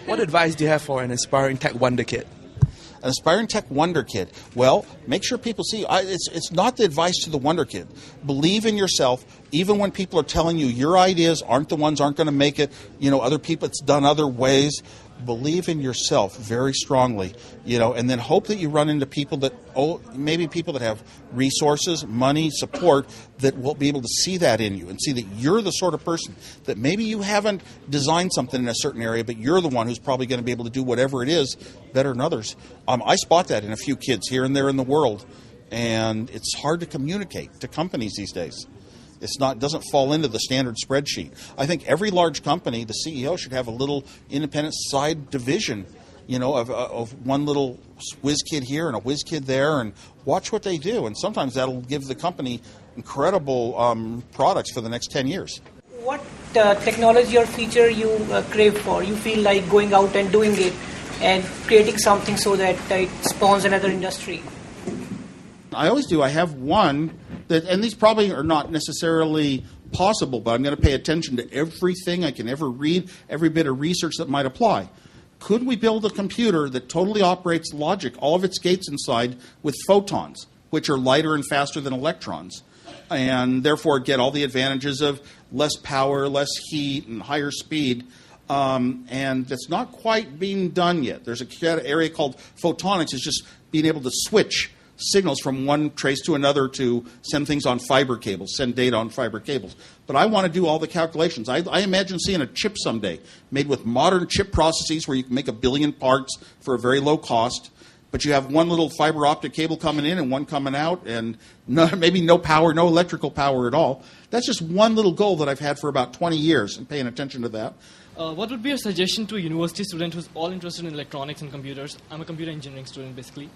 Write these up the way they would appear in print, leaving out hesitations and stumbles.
What advice do you have for an aspiring tech wonder kid? An aspiring tech wonder kid. Well, make sure people see. It's not the advice to the wonder kid. Believe in yourself, even when people are telling you your ideas aren't going to make it. Other people, it's done other ways. Believe in yourself very strongly, and then hope that you run into people that, maybe people that have resources, money, support, that will be able to see that in you and see that you're the sort of person that maybe you haven't designed something in a certain area, but you're the one who's probably going to be able to do whatever it is better than others. I spot that in a few kids here and there in the world, and it's hard to communicate to companies these days. It doesn't fall into the standard spreadsheet. I think every large company, the CEO should have a little independent side division, of one little whiz kid here and a whiz kid there, and watch what they do. And sometimes that'll give the company incredible products for the next 10 years. What technology or feature you crave for? You feel like going out and doing it and creating something so that it spawns another industry? I always do. I have one and these probably are not necessarily possible, but I'm going to pay attention to everything I can ever read, every bit of research that might apply. Could we build a computer that totally operates logic, all of its gates inside, with photons, which are lighter and faster than electrons, and therefore get all the advantages of less power, less heat, and higher speed? And that's not quite being done yet. There's an area called photonics, is just being able to switch signals from one trace to another to send things on fiber cables, send data on fiber cables. But I want to do all the calculations. I imagine seeing a chip someday made with modern chip processes where you can make 1 billion parts for a very low cost, but you have one little fiber optic cable coming in and one coming out, and maybe no power, no electrical power at all. That's just one little goal that I've had for about 20 years, and paying attention to that. What would be your suggestion to a university student who's all interested in electronics and computers? I'm a computer engineering student, basically.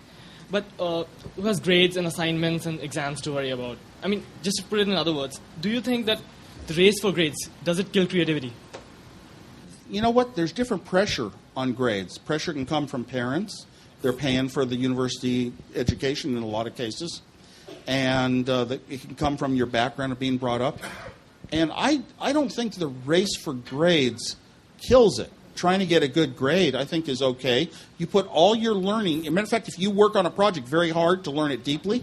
But who has grades and assignments and exams to worry about? I mean, just to put it in other words, do you think that the race for grades, does it kill creativity? You know what? There's different pressure on grades. Pressure can come from parents. They're paying for the university education in a lot of cases. And it can come from your background of being brought up. And I don't think the race for grades kills it. Trying to get a good grade, I think, is okay. You put all your learning, as a matter of fact, if you work on a project very hard to learn it deeply,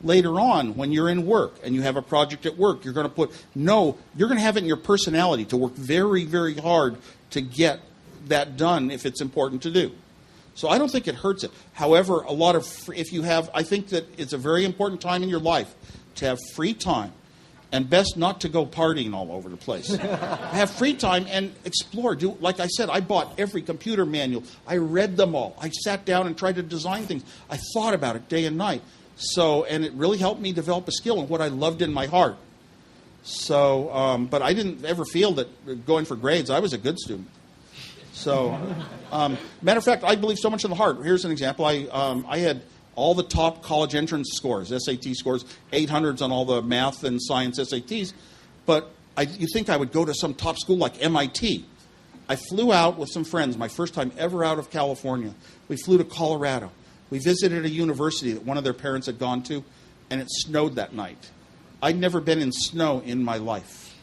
later on, when you're in work and you have a project at work, you're going to have it in your personality to work very, very hard to get that done if it's important to do. So I don't think it hurts it. However, I think that it's a very important time in your life to have free time. And best not to go partying all over the place. Have free time and explore. Like I said, I bought every computer manual. I read them all. I sat down and tried to design things. I thought about it day and night. And it really helped me develop a skill in what I loved in my heart. But I didn't ever feel that going for grades, I was a good student. Matter of fact, I believe so much in the heart. Here's an example. I had all the top college entrance scores, SAT scores, 800s on all the math and science SATs. But you think I would go to some top school like MIT. I flew out with some friends, my first time ever out of California. We flew to Colorado. We visited a university that one of their parents had gone to, and it snowed that night. I'd never been in snow in my life.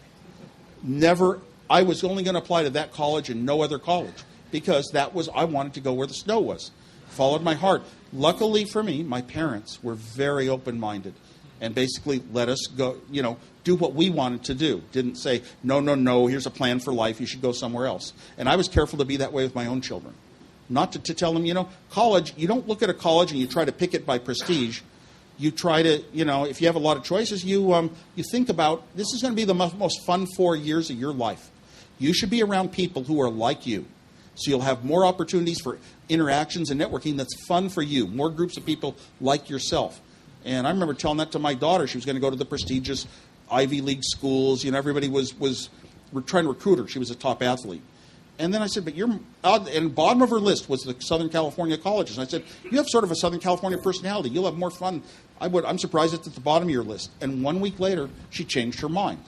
Never. I was only going to apply to that college and no other college because I wanted to go where the snow was. Followed my heart. Luckily for me, my parents were very open-minded and basically let us go, do what we wanted to do. Didn't say, no, here's a plan for life, you should go somewhere else. And I was careful to be that way with my own children. Not to tell them, college, you don't look at a college and you try to pick it by prestige. You try to, if you have a lot of choices, you think about, this is going to be the most fun 4 years of your life. You should be around people who are like you. So you'll have more opportunities for interactions and networking that's fun for you, more groups of people like yourself. And I remember telling that to my daughter. She was going to go to the prestigious Ivy League schools. Everybody was trying to recruit her. She was a top athlete. And then I said, but and bottom of her list was the Southern California colleges. And I said, you have sort of a Southern California personality. You'll have more fun. I'm surprised it's at the bottom of your list. And 1 week later, she changed her mind.